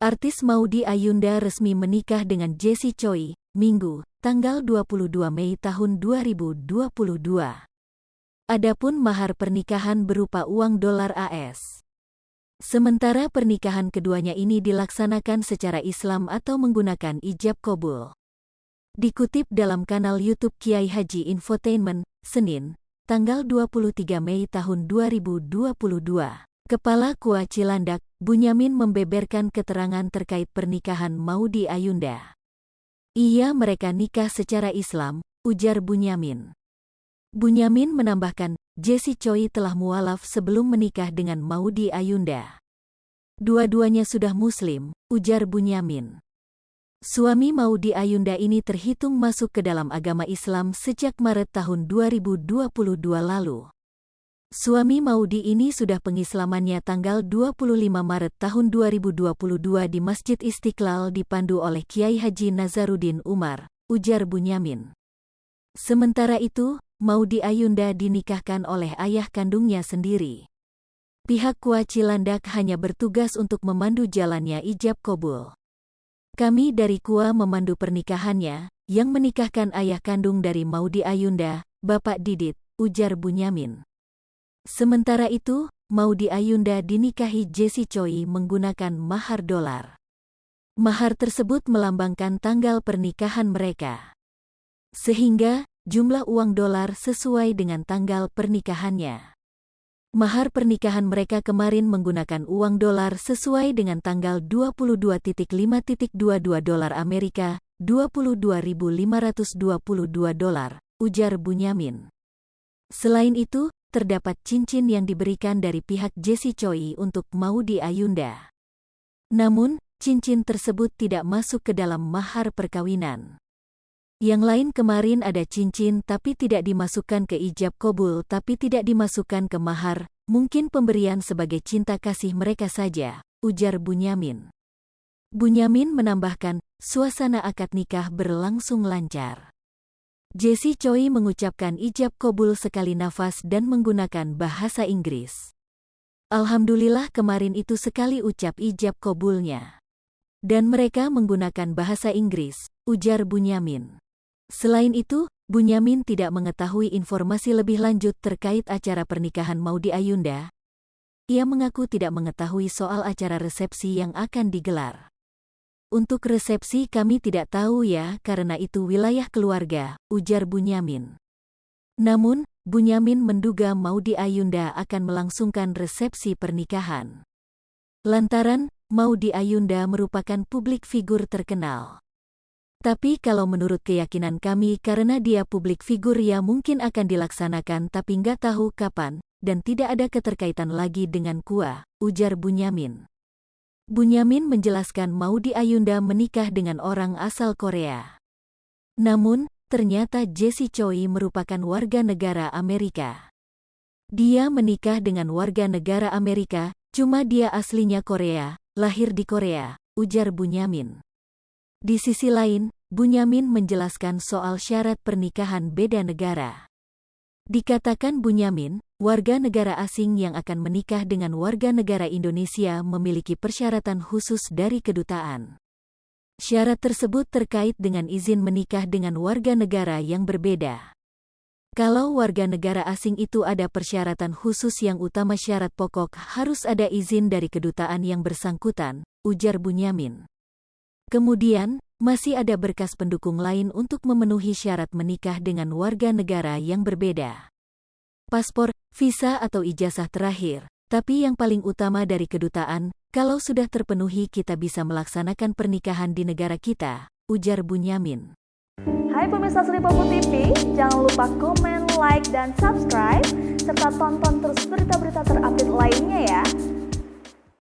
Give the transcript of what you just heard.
Artis Maudy Ayunda resmi menikah dengan Jesse Choi, Minggu, tanggal 22 Mei tahun 2022. Adapun mahar pernikahan berupa uang dolar AS. Sementara pernikahan keduanya ini dilaksanakan secara Islam atau menggunakan ijab qabul. Dikutip dalam kanal YouTube Kiai Haji Infotainment, Senin, tanggal 23 Mei tahun 2022. Kepala KUA Cilandak, Bunyamin membeberkan keterangan terkait pernikahan Maudy Ayunda. Mereka nikah secara Islam, ujar Bunyamin. Bunyamin menambahkan, Jesse Choi telah mualaf sebelum menikah dengan Maudy Ayunda. Dua-duanya sudah Muslim, ujar Bunyamin. Suami Maudy Ayunda ini terhitung masuk ke dalam agama Islam sejak Maret tahun 2022 lalu. Suami Maudy ini sudah pengislamannya tanggal 25 Maret tahun 2022 di Masjid Istiqlal dipandu oleh Kiai Haji Nazaruddin Umar, ujar Bunyamin. Sementara itu, Maudy Ayunda dinikahkan oleh ayah kandungnya sendiri. Pihak KUA Cilandak hanya bertugas untuk memandu jalannya ijab qabul. Kami dari KUA memandu pernikahannya, yang menikahkan ayah kandung dari Maudy Ayunda, Bapak Didit, ujar Bunyamin. Sementara itu, Maudy Ayunda dinikahi Jesse Choi menggunakan mahar dolar. Mahar tersebut melambangkan tanggal pernikahan mereka. Sehingga, jumlah uang dolar sesuai dengan tanggal pernikahannya. Mahar pernikahan mereka kemarin menggunakan uang dolar sesuai dengan tanggal 22.5.22 dolar Amerika, 22.522 dolar, ujar Bunyamin. Selain itu, terdapat cincin yang diberikan dari pihak Jesse Choi untuk Maudy Ayunda. Namun, cincin tersebut tidak masuk ke dalam mahar perkawinan. Yang lain kemarin ada cincin tapi tidak dimasukkan ke ijab qabul tapi tidak dimasukkan ke mahar, mungkin pemberian sebagai cinta kasih mereka saja, ujar Bunyamin. Bunyamin menambahkan, suasana akad nikah berlangsung lancar. Jesse Choi mengucapkan ijab qabul sekali nafas dan menggunakan bahasa Inggris. Alhamdulillah kemarin itu sekali ucap ijab qabulnya. Dan mereka menggunakan bahasa Inggris, ujar Bunyamin. Selain itu, Bunyamin tidak mengetahui informasi lebih lanjut terkait acara pernikahan Maudy Ayunda. Ia mengaku tidak mengetahui soal acara resepsi yang akan digelar. Untuk resepsi kami tidak tahu ya karena itu wilayah keluarga, ujar Bunyamin. Namun, Bunyamin menduga Maudy Ayunda akan melangsungkan resepsi pernikahan. Lantaran, Maudy Ayunda merupakan publik figur terkenal. Tapi kalau menurut keyakinan kami karena dia publik figur ya mungkin akan dilaksanakan tapi nggak tahu kapan, dan tidak ada keterkaitan lagi dengan KUA, ujar Bunyamin. Bunyamin menjelaskan Maudy Ayunda menikah dengan orang asal Korea. Namun, ternyata Jesse Choi merupakan warga negara Amerika. Dia menikah dengan warga negara Amerika, cuma dia aslinya Korea, lahir di Korea, ujar Bunyamin. Di sisi lain, Bunyamin menjelaskan soal syarat pernikahan beda negara. Dikatakan Bunyamin, warga negara asing yang akan menikah dengan warga negara Indonesia memiliki persyaratan khusus dari kedutaan. Syarat tersebut terkait dengan izin menikah dengan warga negara yang berbeda. Kalau warga negara asing itu ada persyaratan khusus yang utama syarat pokok harus ada izin dari kedutaan yang bersangkutan, ujar Bunyamin. Kemudian, masih ada berkas pendukung lain untuk memenuhi syarat menikah dengan warga negara yang berbeda. Paspor, visa atau ijazah terakhir, tapi yang paling utama dari kedutaan, kalau sudah terpenuhi kita bisa melaksanakan pernikahan di negara kita, ujar Bunyamin. Hai pemirsa Sri Popo TV, jangan lupa komen, like, dan subscribe, serta tonton terus berita-berita terupdate lainnya ya.